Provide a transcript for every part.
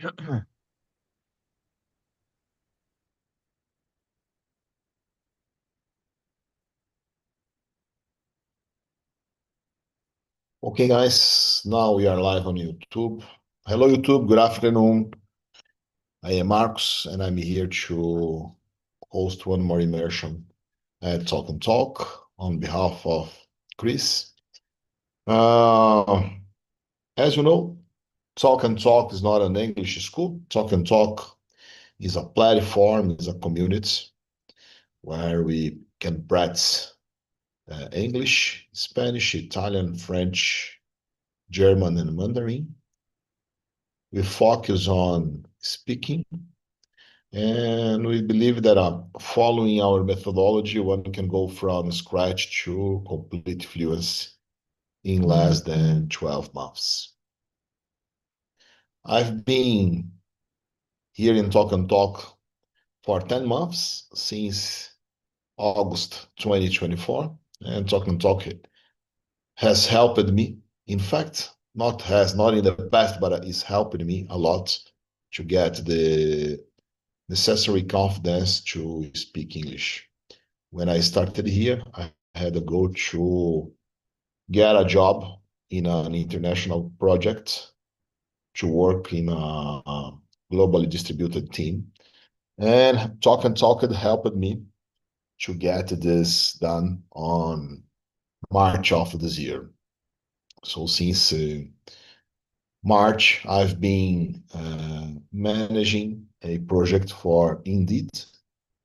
Okay, guys, now we are live on YouTube. Hello, YouTube. Good afternoon. I am Marcos, and I'm here to host one more immersion at Talk and Talk on behalf of Chris. As you know, Talk and Talk is not an English school. Talk and Talk is a platform, is a community where we can practice English, Spanish, Italian, French, German, and Mandarin. We focus on speaking, and we believe that following our methodology, one can go from scratch to complete fluency in less than 12 months. I've been here in Talk and Talk for 10 months, since August 2024, and Talk and Talk has helped me. In fact, not in the past, but it's helped me a lot to get the necessary confidence to speak English. When I started here, I had a goal to get a job in an international project, to work in a globally distributed team. And Talk and Talk had helped me to get this done on March of this year. So since March, I've been managing a project for Indeed,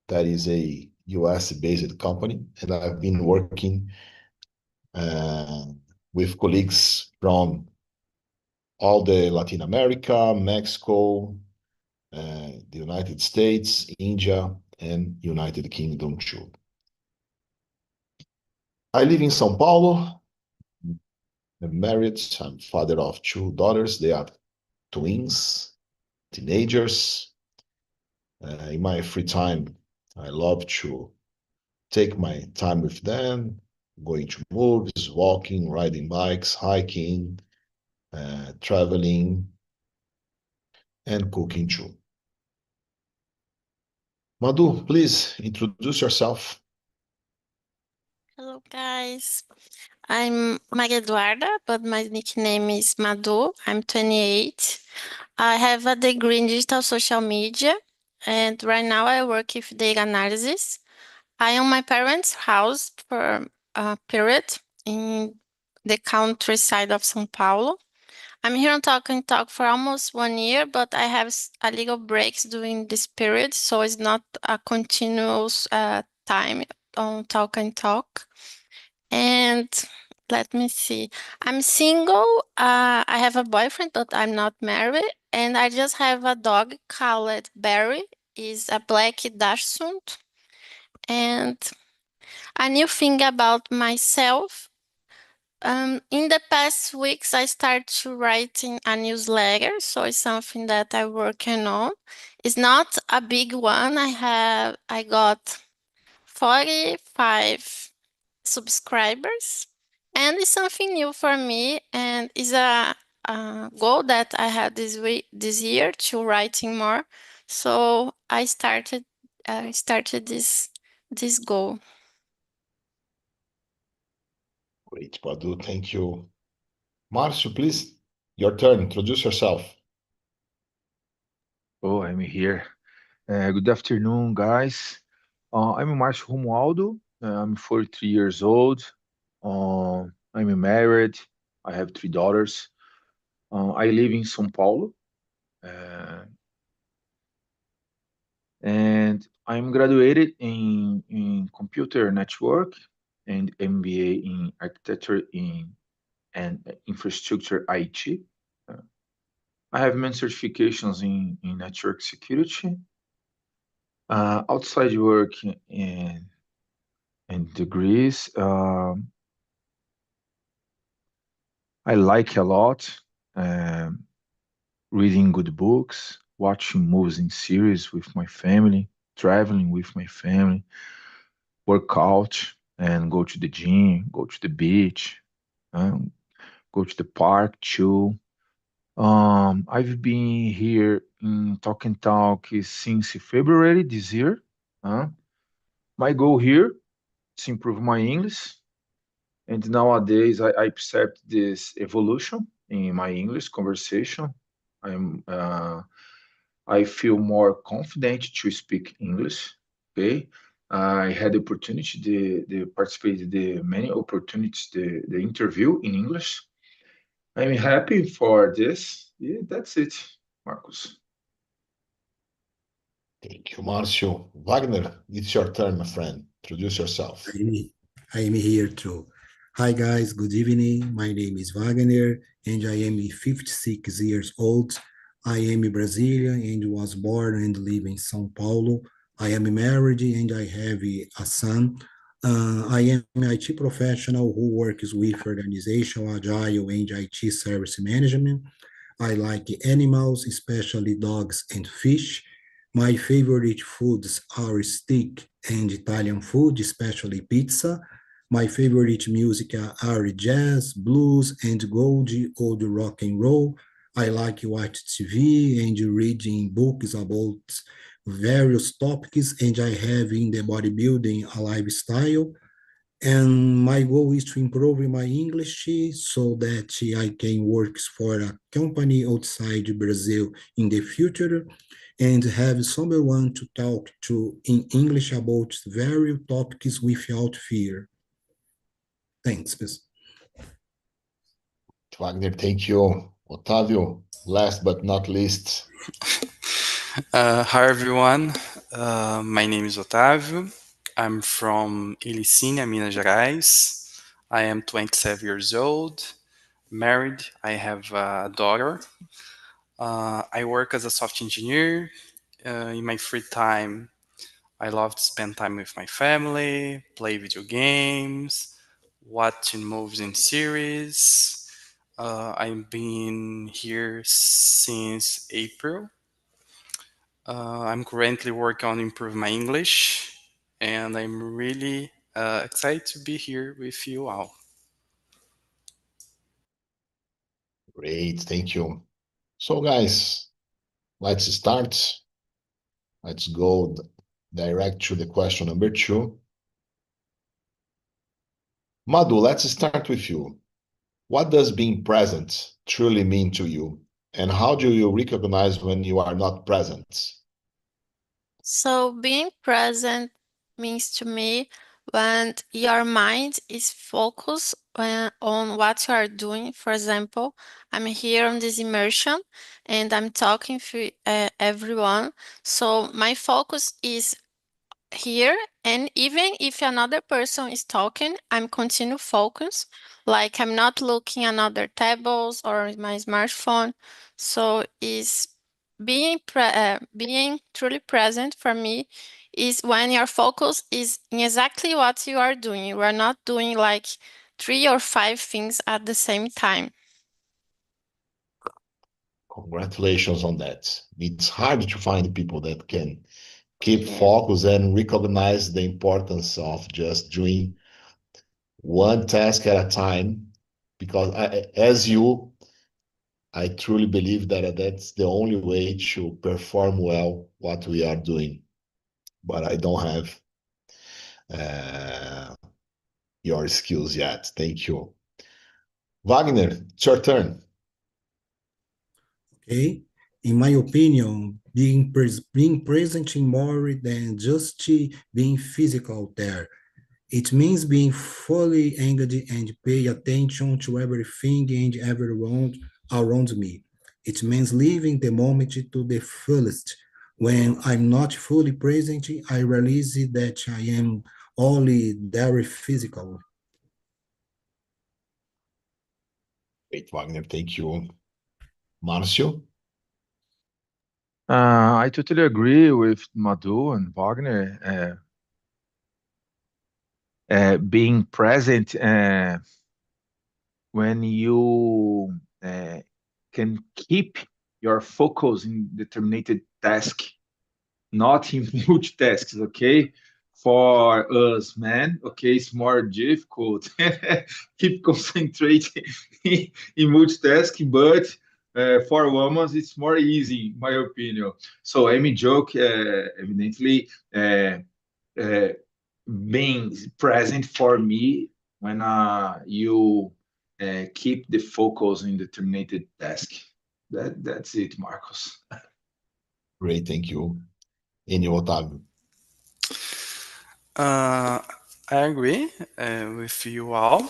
that is a US-based company, and I've been working with colleagues from all the Latin America, Mexico, the United States, India, and United Kingdom too. I live in São Paulo. I'm married. I'm father of two daughters. They are twins, teenagers. In my free time, I love to take my time with them, going to movies, walking, riding bikes, hiking, traveling, and cooking too. Madhu, please introduce yourself. Hello, guys. I'm Maria Eduarda, but my nickname is Madu. I'm 28. I have a degree in digital social media, and right now I work with data analysis. I am my parents' house for a period in the countryside of São Paulo. I'm here on Talk and Talk for almost 1 year, but I have a little breaks during this period, so it's not a continuous time on Talk and Talk. And let me see. I'm single. I have a boyfriend, but I'm not married. And I just have a dog called Barry. Is a black dachshund. And a new thing about myself. In the past weeks, I started to writing a newsletter, so it's something that I'm working on. It's not a big one. I got 45 subscribers, and it's something new for me, and it's a goal that I had this year to writing more. So I started this goal. Great, Madhu. Thank you. Marcio, please, your turn. Introduce yourself. Oh, I'm here. Good afternoon, guys. I'm Márcio Romualdo. I'm 43 years old. I'm married. I have three daughters. I live in São Paulo. And I'm graduated in computer network and MBA in architecture and infrastructure IT. I have many certifications in network security. Outside work and degrees, I like a lot reading good books, watching movies and series with my family, traveling with my family, work out and go to the gym, go to the beach, go to the park too. I've been here in Talk and Talk since February this year. My goal here is to improve my English, and nowadays I accept this evolution in my English conversation. I'm I feel more confident to speak English. Okay, I had the opportunity to participate the many opportunities the interview in English. I'm happy for this. Yeah, that's it, Marcus. Thank you, Marcio. Wagner, it's your turn, my friend. Introduce yourself. I am here too. Hi guys, good evening. My name is Wagner and I am 56 years old. I am Brazilian and was born and live in São Paulo. I am married and I have a son. I am an IT professional who works with organizational, agile, and IT service management. I like animals, especially dogs and fish. My favorite foods are steak and Italian food, especially pizza. My favorite music are jazz, blues, and old rock and roll. I like watch TV and reading books about various topics, and I have in the bodybuilding a lifestyle. And my goal is to improve my English so that I can work for a company outside Brazil in the future and have someone to talk to in English about various topics without fear. Thanks, pessoal. Wagner, thank you. Otávio, last but not least. Hi everyone, my name is Otávio. I'm from Ilicínia, Minas Gerais. I am 27 years old, married. I have a daughter. I work as a software engineer. In my free time, I love to spend time with my family, play video games, watching movies and series. I've been here since April. I'm currently working on improving my English, and I'm really excited to be here with you all. Great, thank you. So, guys, let's start. Let's go direct to the question number 2. Madhu, let's start with you. What does being present truly mean to you? And how do you recognize when you are not present? So being present means to me when your mind is focused on what you are doing. For example, I'm here on this immersion and I'm talking to everyone. So my focus is here, and even if another person is talking, I'm continue focus, like I'm not looking at other tables or my smartphone. So is being truly present for me is when your focus is in exactly what you are doing. You are not doing like 3 or 5 things at the same time. Congratulations on that. It's hard to find people that can keep focus and recognize the importance of just doing one task at a time. Because I truly believe that that's the only way to perform well what we are doing. But I don't have your skills yet. Thank you. Wagner, it's your turn. Okay. In my opinion, being present in more than just being physical there. It means being fully engaged and pay attention to everything and everyone around me. It means living the moment to the fullest. When I'm not fully present, I realize that I am only there physical. Great, Wagner. Thank you. Marcio? I totally agree with Madhu and Wagner. Being present when you can keep your focus in determined task, not in multitasks, okay? For us, man, okay, it's more difficult. Keep concentrating in multitasking, but For women, it's more easy, in my opinion. So Amy joke, evidently, uh, being present for me when you keep the focus in determined task. That's it, Marcos. Great, thank you. And you, Otávio? I agree with you all.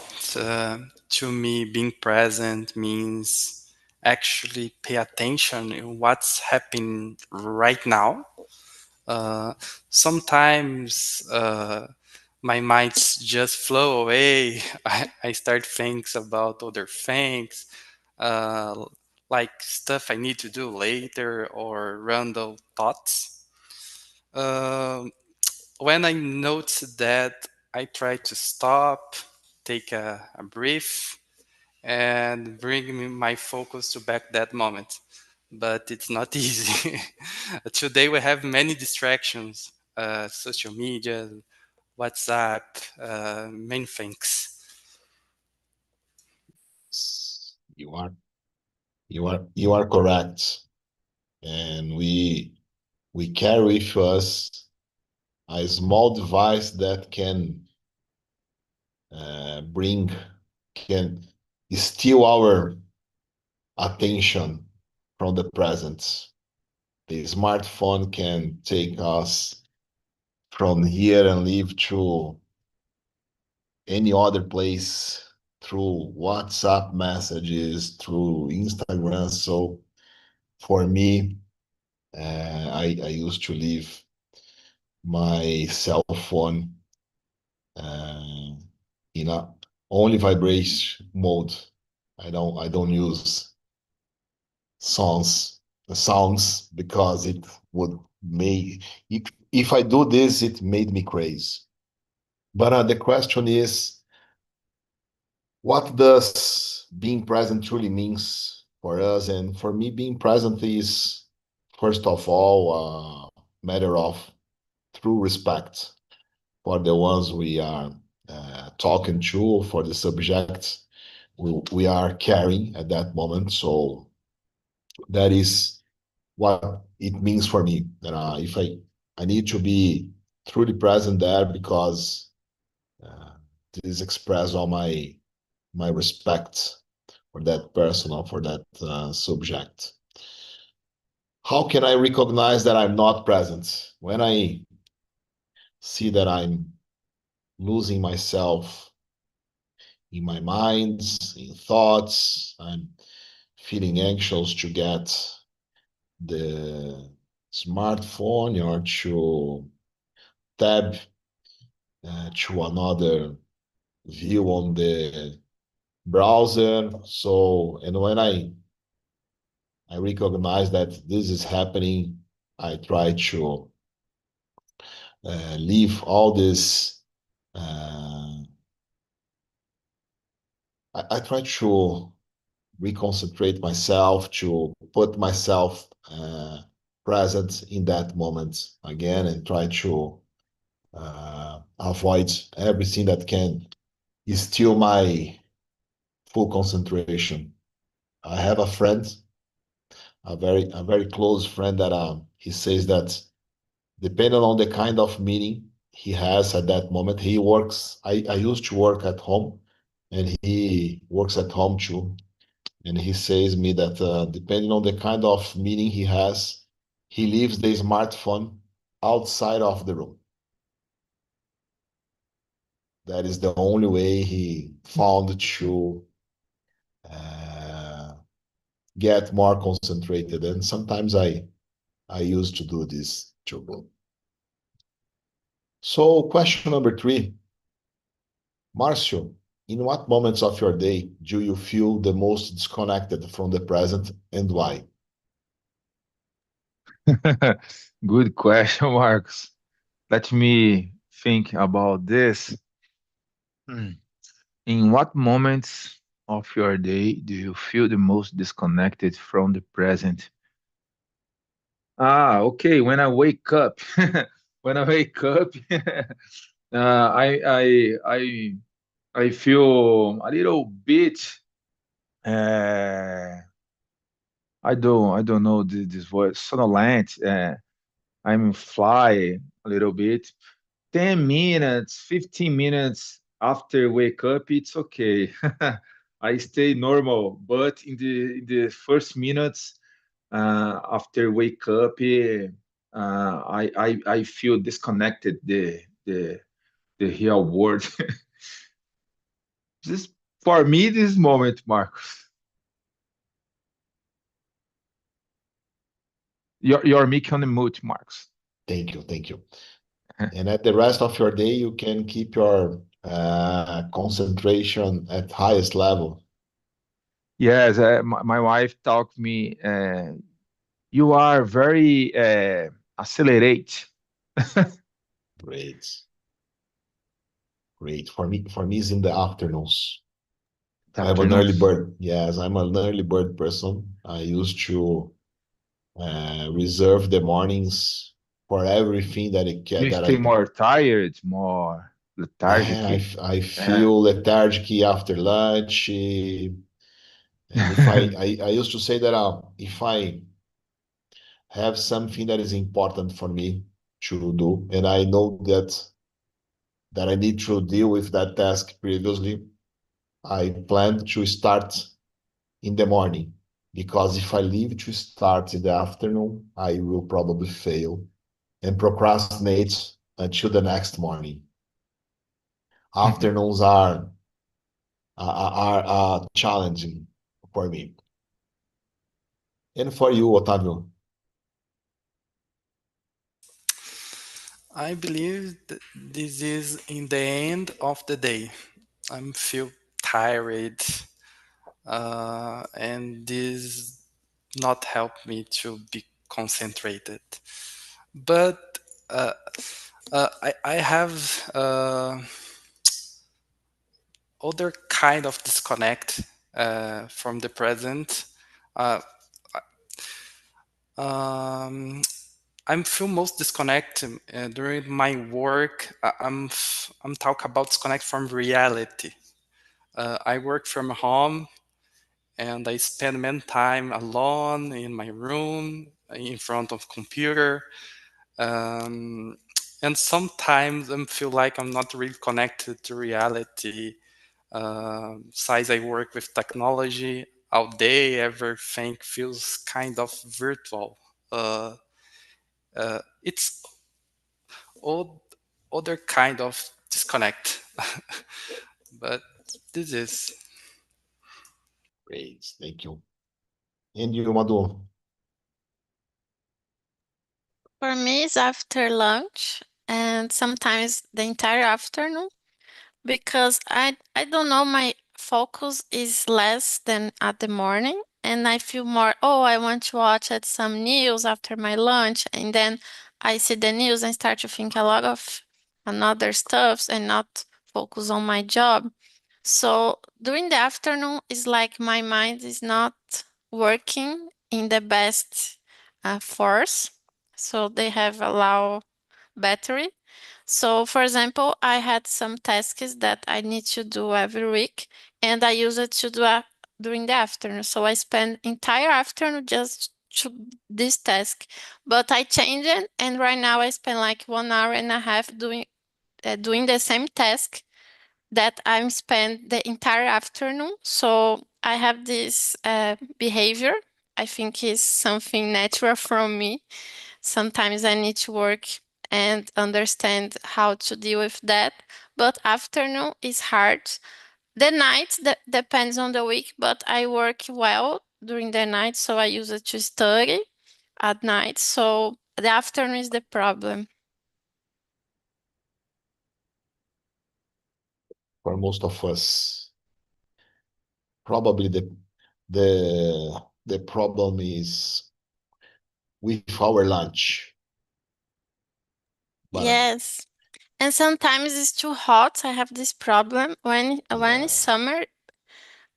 To me, being present means actually pay attention in what's happening right now. Uh, Sometimes my minds just flow away. I start things about other things, uh, like stuff I need to do later or random thoughts. Um when I notice that, I try to stop, take a breath, and bring my focus to back that moment. But it's not easy. Today we have many distractions, social media, WhatsApp, many things. You are you are correct. And we carry with us a small device that bring can steal our attention from the present. The smartphone can take us from here and leave to any other place through WhatsApp messages, through Instagram. So for me, I used to leave my cell phone uh, in a only vibration mode. I don't use sounds because it would make if I do this, it made me crazy. But the question is, what does being present truly means for us? And for me, being present is first of all a matter of true respect for the ones we are talking to, for the subjects we are carrying at that moment. So that is what it means for me. That if I need to be truly present there because uh, this express all my respect for that person or for that subject. How can I recognize that I'm not present? When I see that I'm losing myself in my mind, in thoughts, I'm feeling anxious to get the smartphone or to tab to another view on the browser. So, and when I recognize that this is happening, I try to leave all this. I try to reconcentrate myself, to put myself present in that moment again, and try to avoid everything that can steal my full concentration. I have a friend, a very close friend that he says that depending on the kind of meeting he has at that moment, he works. I used to work at home, and he works at home too. And he says me that depending on the kind of meeting he has, he leaves the smartphone outside of the room. That is the only way he found to uh, get more concentrated. And sometimes I used to do this too. So question number 3, Marcio, in what moments of your day do you feel the most disconnected from the present and why? Good question, Marcos. Let me think about this. Hmm. In what moments of your day do you feel the most disconnected from the present? Okay. When I wake up, when I wake up, I feel a little bit uh, I don't know this word. Sonolent. I'm fly a little bit. 10 minutes, 15 minutes after wake up, it's okay. I stay normal, but in the first minutes after wake up, I feel disconnected the real world. This for me this moment, Marcos. Your mic on the mute, Marcos. Thank you, thank you. And at the rest of your day, you can keep your concentration at highest level. Yes, my wife taught me. You are very accelerate. Great. Great. For me, it's in the afternoons. I'm an early Afternoons. bird. Yes, I'm an early bird person. I used to reserve the mornings for everything that it can You that stay I more tired, more I, lethargic. I Yeah. feel lethargic after lunch. And if I used to say that if I have something that is important for me to do, and I know that I need to deal with that task previously, I plan to start in the morning. Because if I leave to start in the afternoon, I will probably fail and procrastinate until the next morning. Afternoons are challenging for me. And for you, Otávio? I believe that this is in the end of the day. I feel tired, and this not help me to be concentrated. But uh, I have other kind of disconnect from the present. Uh, um, I'm feel most disconnected during my work. I'm talk about disconnect from reality. I work from home and I spend many time alone in my room in front of computer. Um, and sometimes I feel like I'm not really connected to reality. Since I work with technology all day, everything feels kind of virtual. It's all other kind of disconnect, but this is Great, thank you. And you, Madu? For me, it's after lunch and sometimes the entire afternoon because I don't know, my focus is less than at the morning and I feel more, oh, I want to watch at some news after my lunch, and then I see the news and start to think a lot of another stuffs and not focus on my job. So during the afternoon, it's like my mind is not working in the best force. So they have a low battery. So for example, I had some tasks that I need to do every week, and I use it to do during the afternoon. So I spend entire afternoon just to this task, but I change it, and right now I spend like 1 hour and a half doing the same task that I'm spend the entire afternoon. So I have this behavior. I think is something natural from me. Sometimes I need to work and understand how to deal with that. But afternoon is hard. The night that depends on the week, but I work well during the night, so I use it to study at night. So the afternoon is the problem. For most of us, probably the problem is with our lunch. But Yes. And sometimes it's too hot. I have this problem when it's yeah, summer.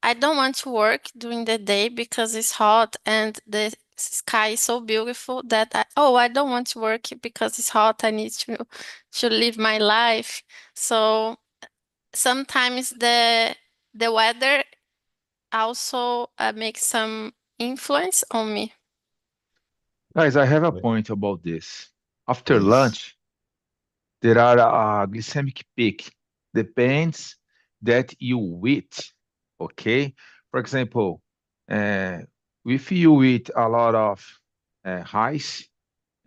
I don't want to work during the day because it's hot and the sky is so beautiful that I don't want to work because it's hot. I need to live my life. So sometimes the weather also makes some influence on me. Guys, I have a Right. point about this. After Please. lunch, there are a glycemic peak. Depends that you eat, okay? For example, if you eat a lot of rice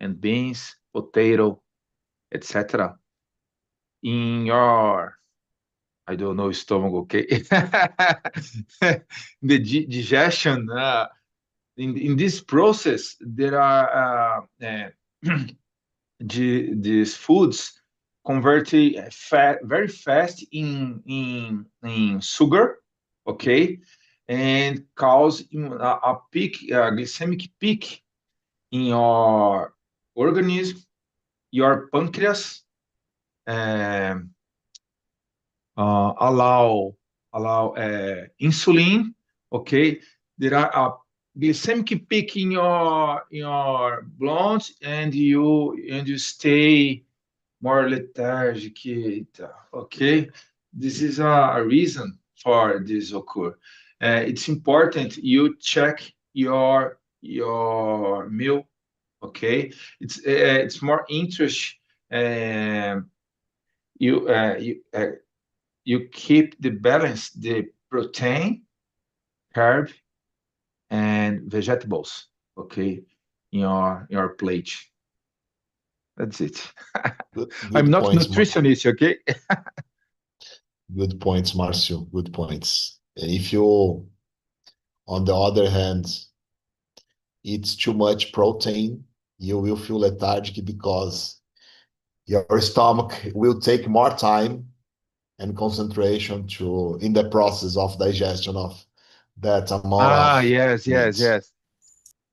and beans, potato, etc., in your, I don't know, stomach, okay? The digestion, in this process, there are these foods convert very fast in sugar, okay, and cause a peak, glycemic peak in your organism, your pancreas, um, allow insulin, okay. There are a glycemic peak in your blood, and you stay more lethargic, okay. This is a reason for this occur. It's important you check your meal, okay. It's more interest. um, you keep the balance, the protein, carb, and vegetables, okay, in your plate. That's it. Good, I'm good not points, nutritionist, okay. good points, Marcio. Good points. If you, on the other hand, eat too much protein, you will feel lethargic because your stomach will take more time and concentration to in the process of digestion of that amount of Yes, meat.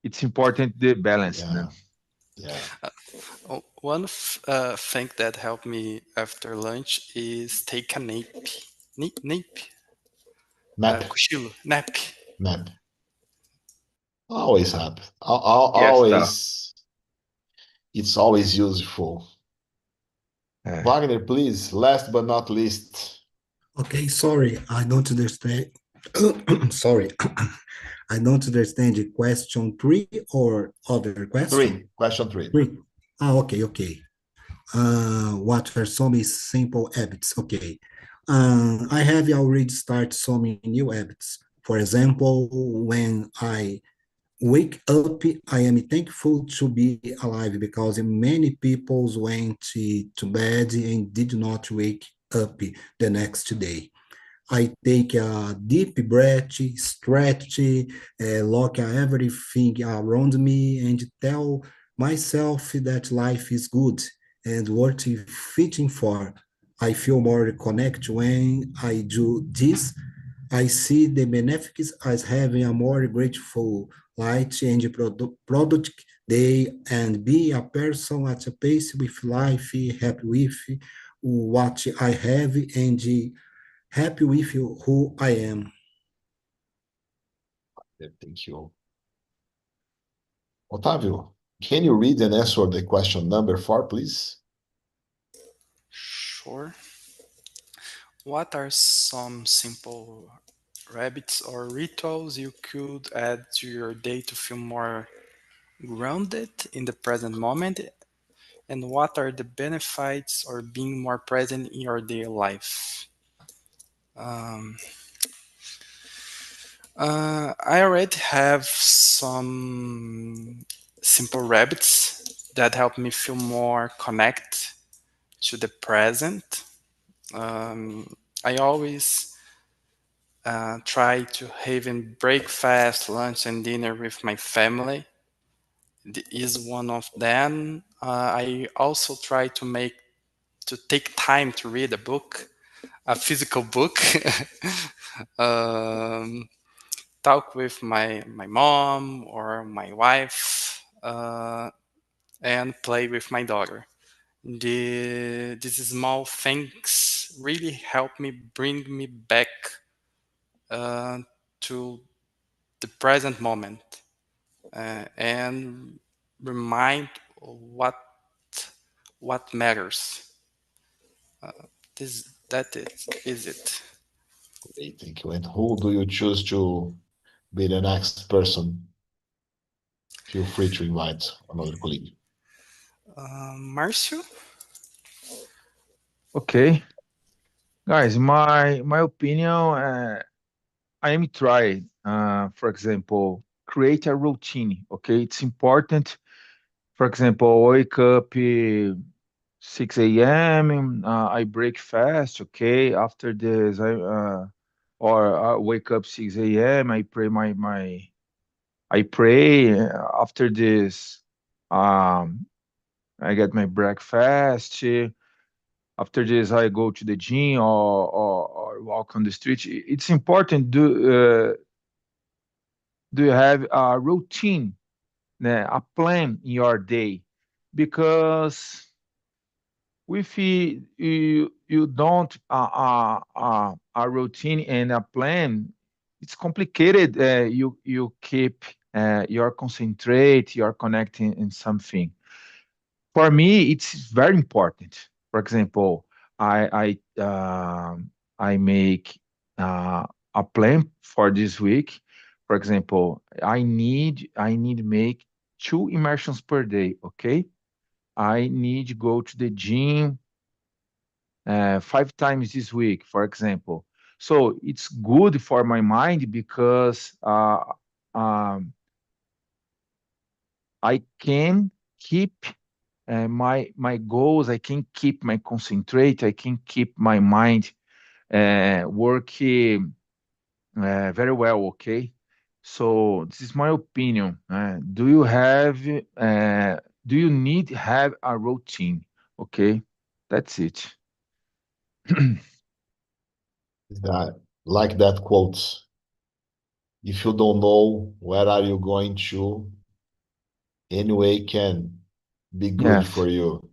it's important the balance, Yeah, no? yeah. One thing that helped me after lunch is take a nap. Nap? Nap, Cochilo. Nap. nap. Always happen. Yes, tá. Always, it's always useful. Wagner, please, last but not least. Okay, sorry, I don't understand. Sorry, I don't understand the question 3 or other question. Question three. 3. Ah, okay. What are some simple habits? Okay. I have already started some new habits. For example, when I wake up, I am thankful to be alive because many people went to bed and did not wake up the next day. I take a deep breath, stretch, look at everything around me, and tell myself that life is good and worth fighting for. I feel more connected when I do this. I see the benefits as having a more grateful, light, and product day, and be a person at a pace with life, happy with what I have, and happy with who I am. Thank you. Otávio, can you read and answer the question number 4, please? Sure. What are some simple habits or rituals you could add to your day to feel more grounded in the present moment? And what are the benefits of being more present in your daily life? I already have some simple habits that help me feel more connected to the present. I always try to having breakfast, lunch, and dinner with my family. Is one of them. I also try to take time to read a book, a physical book. um, Talk with my mom or my wife, and play with my daughter. These small things really help me bring me back to the present moment, and remind what what matters. Is it. Great, thank you. And who do you choose to be the next person feel free to invite another colleague. Márcio? Okay. Guys, my opinion, I am trying, for example, create a routine, okay? It's important. For example, wake up 6 a.m., I break fast, okay? After this, I wake up 6 a.m., I pray I pray. After this, um, I get my breakfast. After this, I go to the gym or walk on the street. It's important. Do you have a routine, a plan in your day? Because if you don't a routine and a plan, it's complicated. You keep your concentrate, you're connecting in something. For me, it's very important. For example, I make a plan for this week. For example, I need make 2 immersions per day. Okay, I need to go to the gym 5 times this week, for example. So it's good for my mind because I can keep my goals. I can keep my concentrate. I can keep my mind working very well. Okay, so this is my opinion. Do you need have a routine? Okay, that's it. That, like that quote, if you don't know where are you going to, anyway can be good Yes, for you.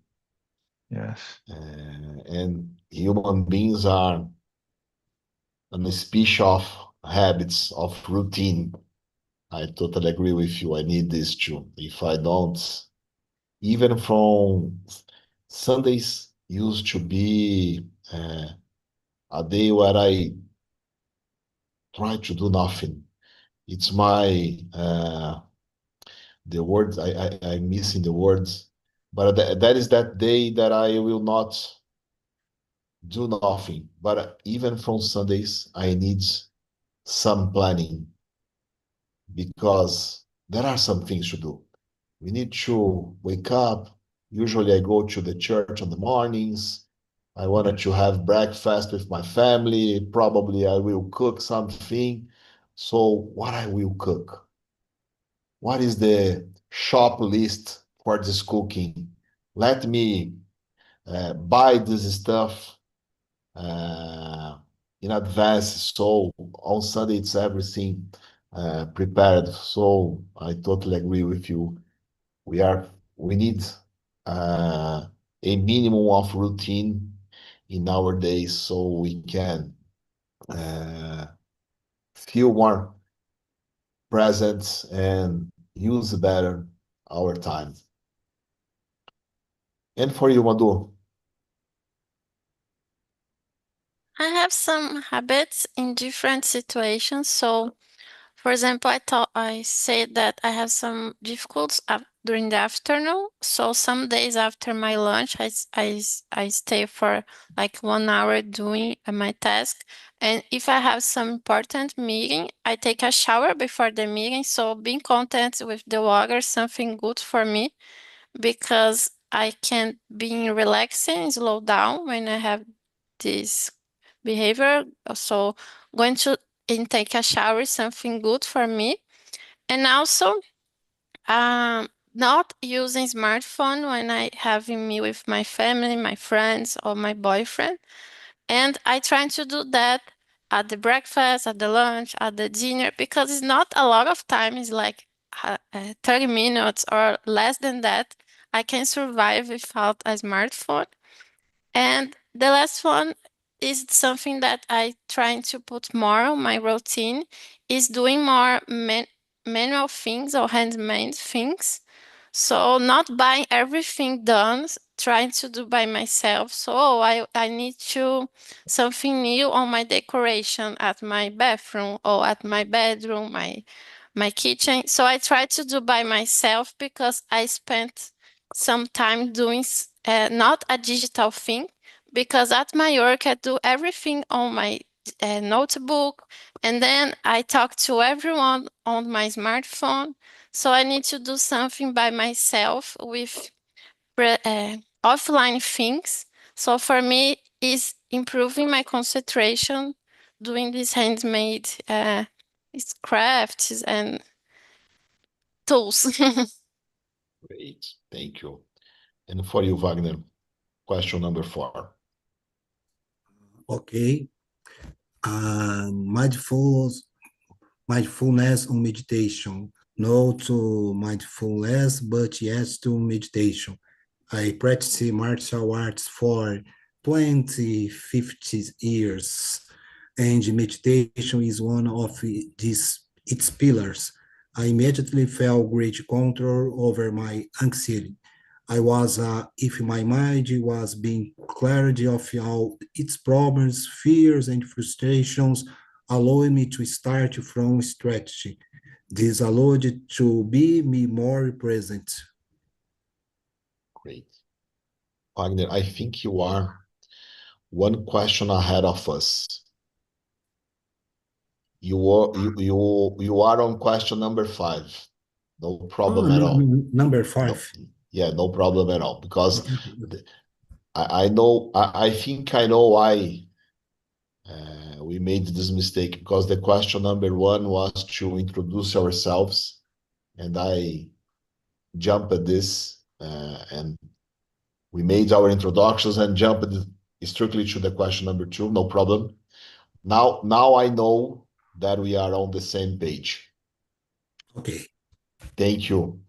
yes, And human beings are a species of habits, of routine. I totally agree with you. I need this too. If I don't, even from Sundays used to be a day where I try to do nothing. It's my the words I'm missing the words, but that is that day that I will not do nothing. But even from Sundays, I need some planning because there are some things to do. We need to wake up. Usually, I go to the church on the mornings. I wanted to have breakfast with my family. Probably I will cook something. So, what I will cook? What is the shop list for this cooking? Let me buy this stuff uh, in advance. So on Sunday, it's everything prepared. So I totally agree with you. We need a minimum of routine in our days so we can uh, feel more present and use better our time. And for you, Madu, I have some habits in different situations. So, for example, I said that I have some difficulties during the afternoon. So some days after my lunch, I stay for like 1 hour doing my task. And if I have some important meeting, I take a shower before the meeting. So being content with the water is something good for me because I can be relaxing and slow down when I have this behavior. So going to and take a shower is something good for me. And also, not using smartphone when I having me with my family, my friends, or my boyfriend. And I try to do that at the breakfast, at the lunch, at the dinner, because it's not a lot of time. It's like 30 minutes or less than that. I can survive without a smartphone. And the last one is something that I trying to put more on my routine is doing more manual things or handmade things. So not buying everything done, trying to do by myself. So I need to something new on my decoration at my bathroom or at my bedroom, my kitchen. So I try to do by myself because I spent some time doing not a digital thing, because at my work I do everything on my notebook, and then I talk to everyone on my smartphone. So I need to do something by myself with offline things. So for me, is improving my concentration, doing these handmade crafts and tools. Great, thank you. And for you, Wagner, question number 4. Okay. Mindfulness on meditation. No to mindfulness, but yes to meditation. I practice martial arts for 50 years, and meditation is one of its pillars. I immediately felt great control over my anxiety. I was, if my mind was being clarity of all its problems, fears, and frustrations, allowing me to start from strategy. This allowed to be me more present. Great. Wagner, I think you are one question ahead of us. You are on question number 5. No problem at all. Number No, 5. yeah, no problem at all. Because I know, I think I know why we made this mistake, because the question number 1 was to introduce ourselves, and I jumped at this, and we made our introductions and jumped strictly to the question number 2. No problem. Now I know that we are on the same page. Okay. Thank you.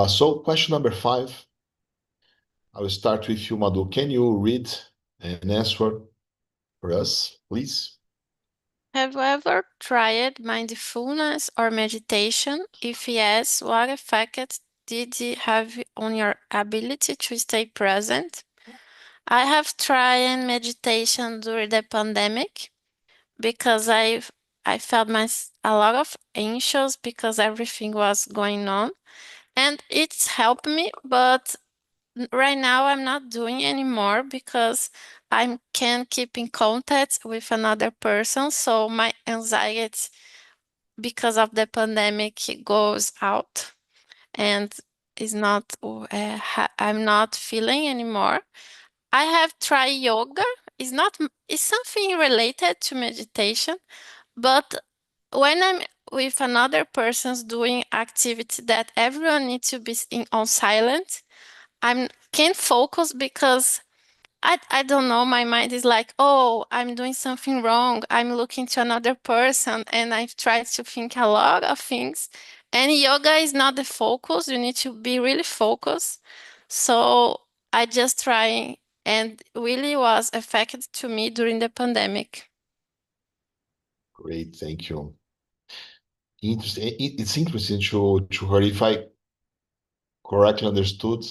So question number 5. I will start with you, Madhu. Can you read and answer for us, please? Have you ever tried mindfulness or meditation? If yes, what effect did it have on your ability to stay present? I have tried meditation during the pandemic because I felt a lot of anxious because everything was going on, and it's helped me. But right now I'm not doing anymore because I can't keep in contact with another person. So my anxiety because of the pandemic goes out and is not I'm not feeling anymore. I have tried yoga. It's something related to meditation, but when I'm with another person's doing activity that everyone needs to be on silent, I can't focus because I don't know, my mind is like, oh, I'm doing something wrong. I'm looking to another person, and I've tried to think a lot of things. And yoga is not the focus. You need to be really focused. So I just try, and really was effective to me during the pandemic. Great, thank you. Interesting. It's interesting to hear, if I correctly understood,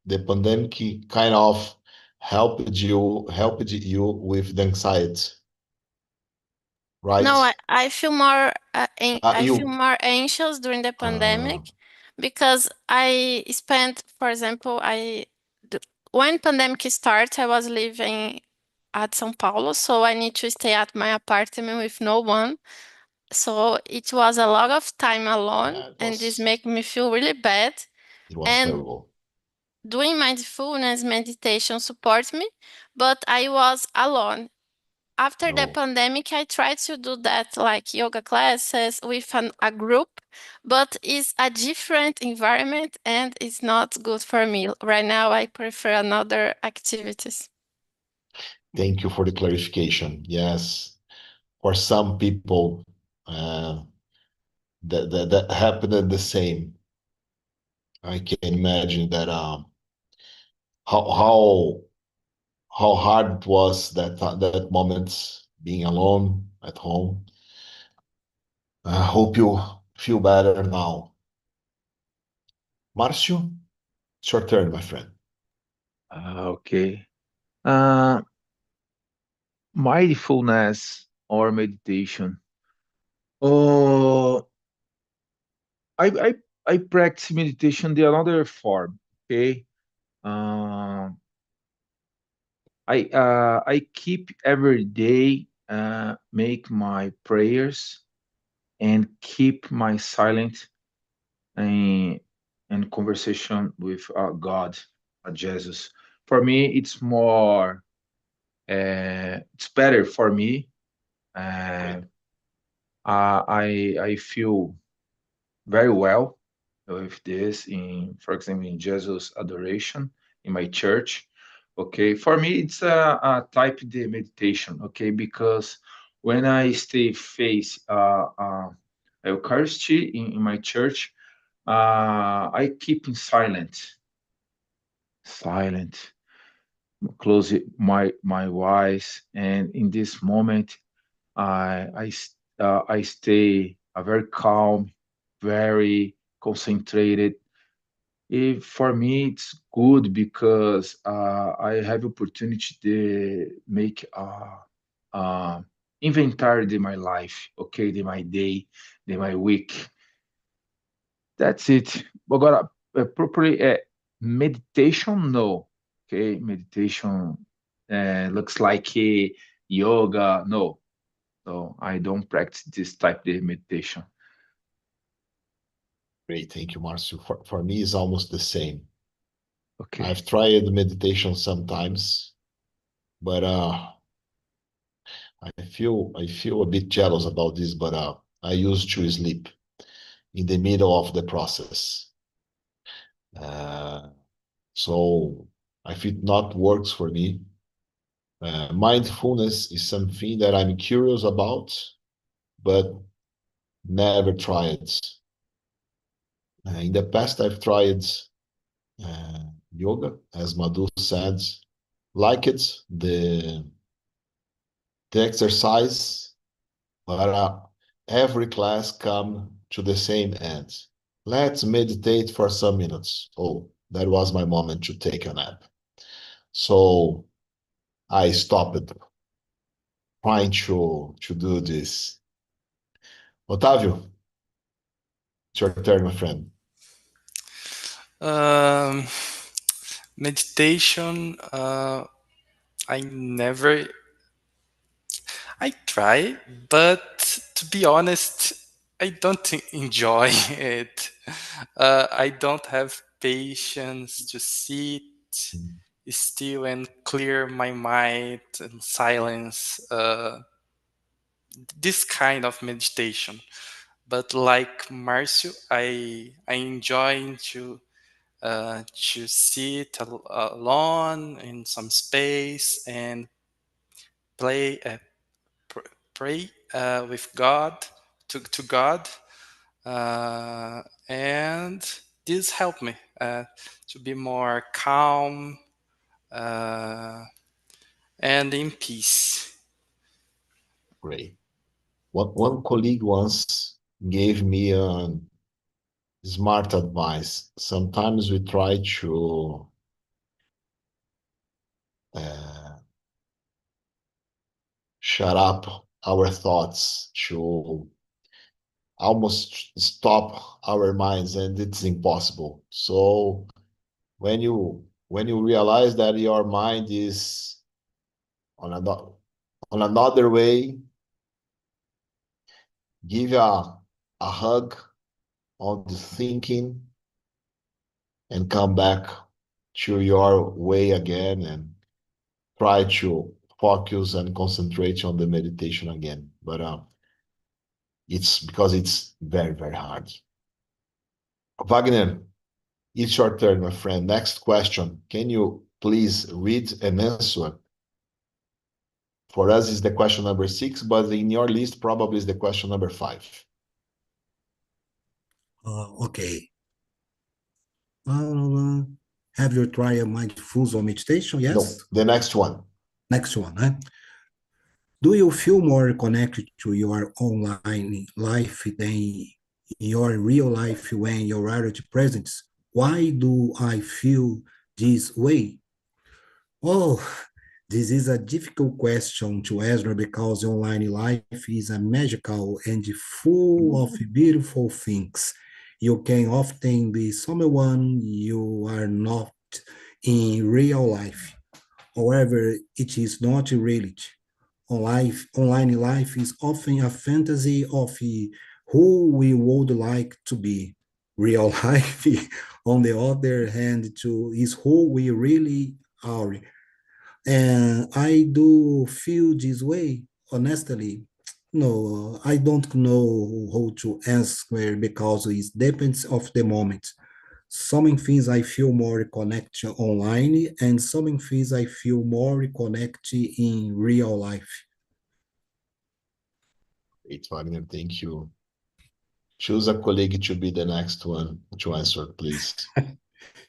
the pandemic kind of helped you with the anxiety, right? No, I feel more I feel You more anxious during the pandemic because I spent, for example, when pandemic started, I was living at São Paulo, so I need to stay at my apartment with no one. So it was a lot of time alone, and this made me feel really bad. it was And terrible. doing mindfulness meditation supports me, but I was alone. After the No. pandemic, I tried to do that, like yoga classes with a group, but it's a different environment and it's not good for me. Right now, I prefer another activities. Thank you for the clarification. Yes, for some people, that happened the same. I can imagine that how hard it was that moment being alone at home. I hope you feel better now. Marcio, it's your turn, my friend. Okay. Uh, Mindfulness or meditation. Oh, I I I practice meditation the another form. Okay. Um, I keep every day make my prayers and keep my silent and conversation with God, Jesus. For me, it's more. It's better for me. Uh, I feel very well with this in, for example, in Jesus adoration in my church. Okay, for me it's a type of meditation. Okay, because when I stay face Eucharisty in my church, I keep in silent, close my eyes, and in this moment I stay very calm, very concentrated. For me, it's good because I have opportunity to make uh, inventory of my life, okay, de my day, de my week. That's it. Agora, properly, meditation, no. Okay, meditation looks like yoga, no. So I don't practice this type of meditation. Great, thank you, Marcio. For me, it's almost the same. Okay. I've tried meditation sometimes, but I feel a bit jealous about this, but I used to sleep in the middle of the process. So if it not works for me, mindfulness is something that I'm curious about, but never tried. In the past, I've tried yoga, as Madhu said, like it, the exercise, but every class come to the same end. Let's meditate for some minutes. Oh, that was my moment to take a nap. So I stopped trying to do this. Otávio, it's your turn, my friend. Um, meditation, I never, I try, but to be honest, I don't enjoy it. I don't have patience to sit still and clear my mind and silence. This kind of meditation. But like Marcio, I enjoy to sit alone in some space and play pray with God to God, and this helped me to be more calm and in peace. Great. One colleague once gave me a smart advice. Sometimes we try to shut up our thoughts, to almost stop our minds, and it's impossible. So when you realize that your mind is on another way, give a hug on the thinking and come back to your way again and try to focus and concentrate on the meditation again. But it's because it's very, very hard. Wagner, it's your turn, my friend. Next question. Can you please read and answer? For us, is the question number 6, but in your list, probably is the question number 5. Okay. Have you tried mindfulness or meditation? Yes? No, the next one. Next one. Do you feel more connected to your online life than your real life when you're already present? Why do I feel this way? Oh, This is a difficult question to answer because online life is a magical and full of beautiful things. You can often be someone you are not in real life. However, it is not reality. Online life is often a fantasy of who we would like to be. Real life, on the other hand, is who we really are. And I do feel this way, honestly. No, I don't know how to answer because it depends of the moment. Some things I feel more connected online, and some things I feel more connected in real life. Great, Wagner. Thank you. Choose a colleague to be the next one to answer, please.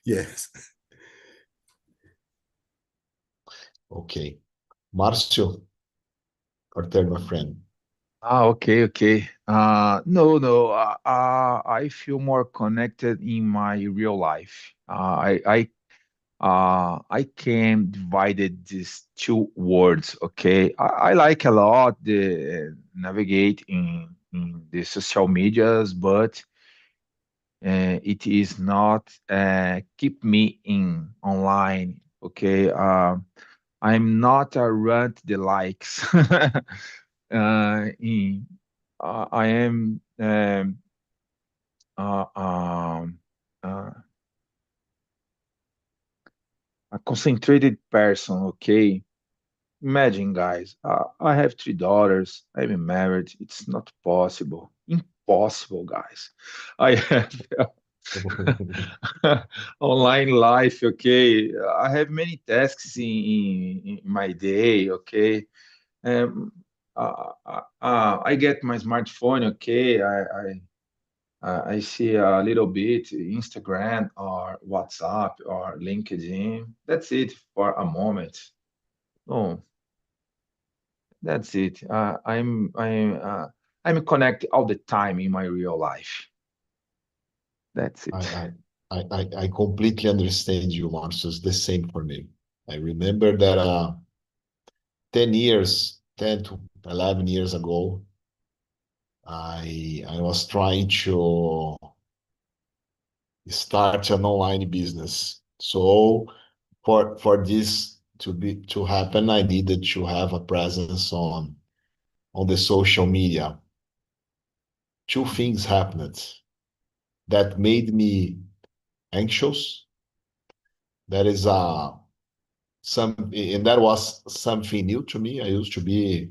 Yes. Okay. Marcio, your turn, my friend. Okay, okay. No. I feel more connected in my real life. I can divide it these two words. Okay, I like a lot the navigate in the social medias, but it is not keep me in online. Okay, I'm not a rant the likes. I am uh, um, uh, a concentrated person. Okay, imagine, guys, I have three daughters. I'm married. It's not possible. Impossible, guys. I have online life. Okay, I have many tasks in my day. Okay, um, I get my smartphone. Okay, I see a little bit Instagram or WhatsApp or LinkedIn. That's it for a moment. Oh, that's it. I'm connected all the time in my real life. That's I, it. I, I completely understand you, Marcio. It's the same for me. I remember that 10 years, 10 to 11 years ago, I was trying to start an online business. So for this to happen, I needed to have a presence on the social media. Two things happened that made me anxious. That is and that was something new to me. I used to be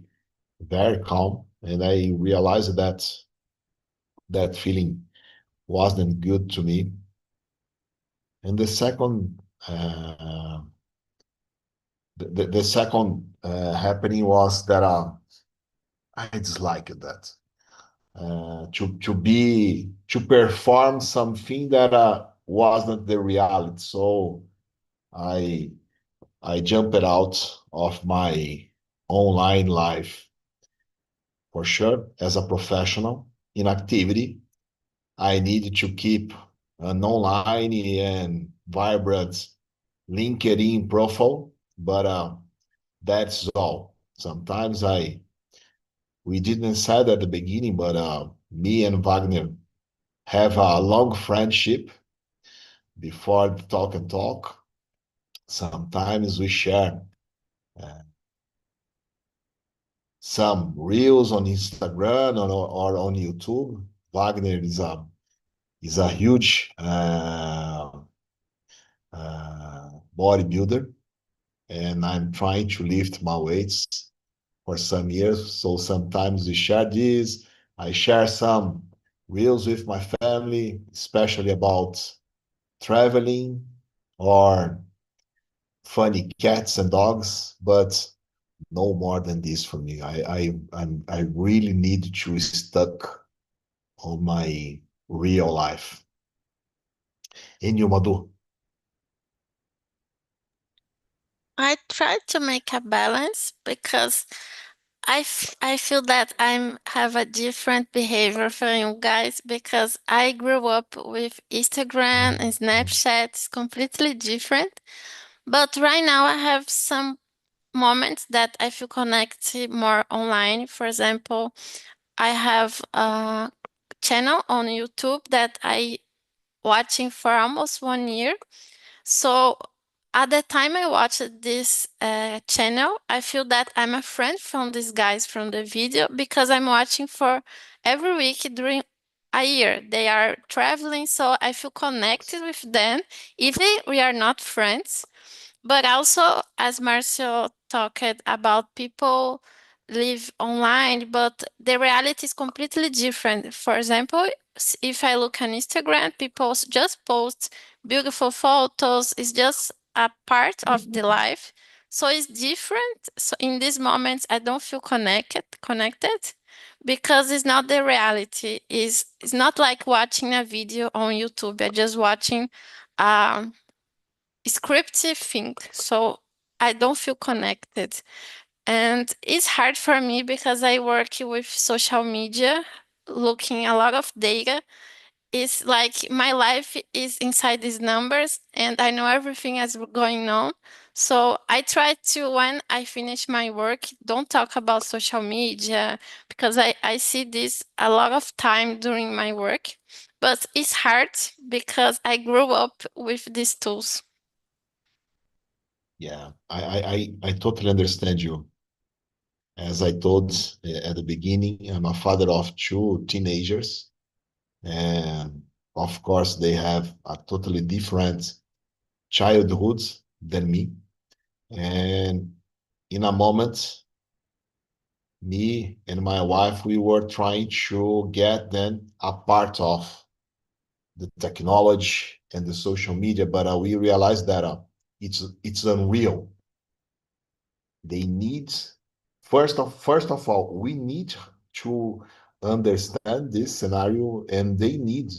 very calm, and I realized that that feeling wasn't good to me. And the second happening was that I disliked that to perform something that wasn't the reality. So I I jumped out of my online life for sure as a professional in activity. I needed to keep an online and vibrant LinkedIn profile, but that's all. Sometimes we didn't say at the beginning, but me and Wagner have a long friendship before the talk and talk. Sometimes we share uh, some reels on Instagram or on YouTube. Wagner is a huge bodybuilder, and I'm trying to lift my weights for some years. So sometimes we share this. I share some reels with my family, especially about traveling or funny cats and dogs, but no more than this for me. I really need to stuck on my real life. In you, Madu. I try to make a balance because I feel that I'm have a different behavior from you guys because I grew up with Instagram and Snapchat. It's completely different. But right now I have some moments that I feel connected more online. For example, I have a channel on YouTube that I watching for almost 1 year. So at the time I watched this channel, I feel that I'm a friend from these guys from the video because I'm watching for every week during a year. They are traveling, so I feel connected with them, even we are not friends. But also, as Marcio talked about, people live online, but the reality is completely different. For example, if I look on Instagram, people just post beautiful photos. It's just a part of the life. So it's different. So in these moments, I don't feel connected because it's not the reality. It's not like watching a video on YouTube. I'm just watching scripted thing, so I don't feel connected. And it's hard for me because I work with social media, looking a lot of data. It's like my life is inside these numbers and I know everything that's going on. So I try to, when I finish my work, don't talk about social media because I see this a lot of time during my work. But it's hard because I grew up with these tools. Yeah, I totally understand you. As I told at the beginning, I'm a father of two teenagers, and of course, they have a totally different childhood than me. And in a moment, me and my wife, we were trying to get them a part of the technology and the social media, but we realized that it's unreal. They need first of all, we need to understand this scenario, and they need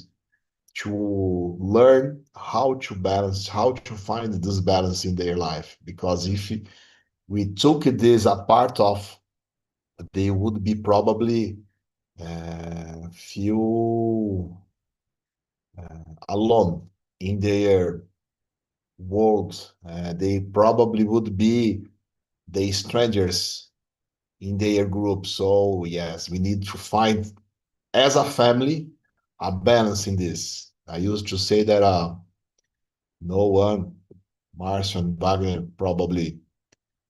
to learn how to balance, how to find this balance in their life. Because if we took this apart of, they would be probably feel alone in their world. They probably would be the strangers in their group. So yes, we need to find as a family a balance in this. I used to say that no one, Marshall and Wagner probably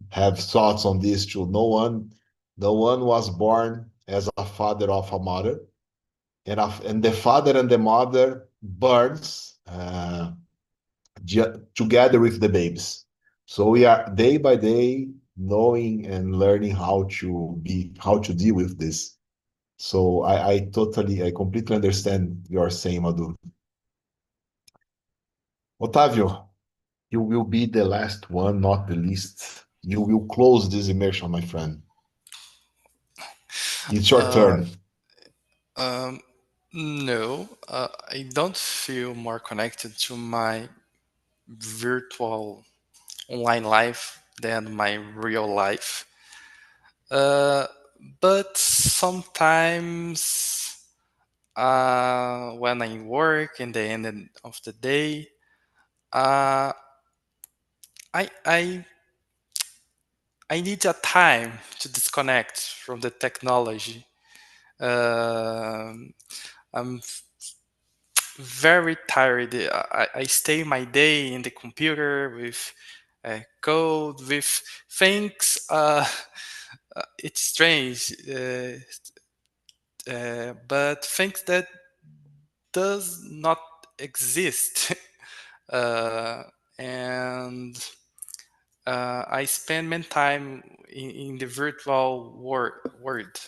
have thoughts on this too. No one was born as a father of a mother, and the father and the mother burns together with the babies. So we are day by day knowing and learning how to deal with this. So I completely understand your saying, Madu. Otávio, you will be the last one, not the least. You will close this immersion, my friend. It's your turn. Um, no, I don't feel more connected to my virtual online life than my real life. But sometimes when I work in the end of the day, uh, I, I I need a time to disconnect from the technology. Um I'm very tired. I stay my day in the computer with code, with things. It's strange, but things that does not exist. uh, and I spend my time in the virtual world.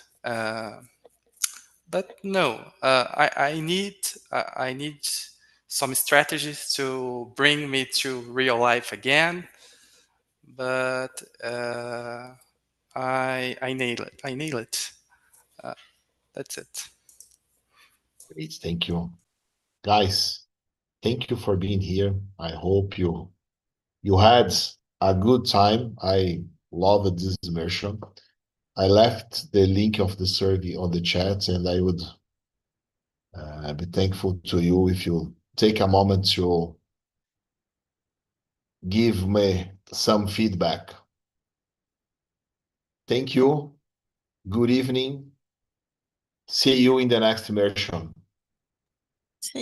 But no, I need some strategies to bring me to real life again. But I nail it. I nail it. Uh, that's it. Great, thank you. Guys, thank you for being here. I hope you had a good time. I loved this immersion. I left the link of the survey on the chat, and I would be thankful to you if you take a moment to give me some feedback. Thank you. Good evening. See you in the next immersion. See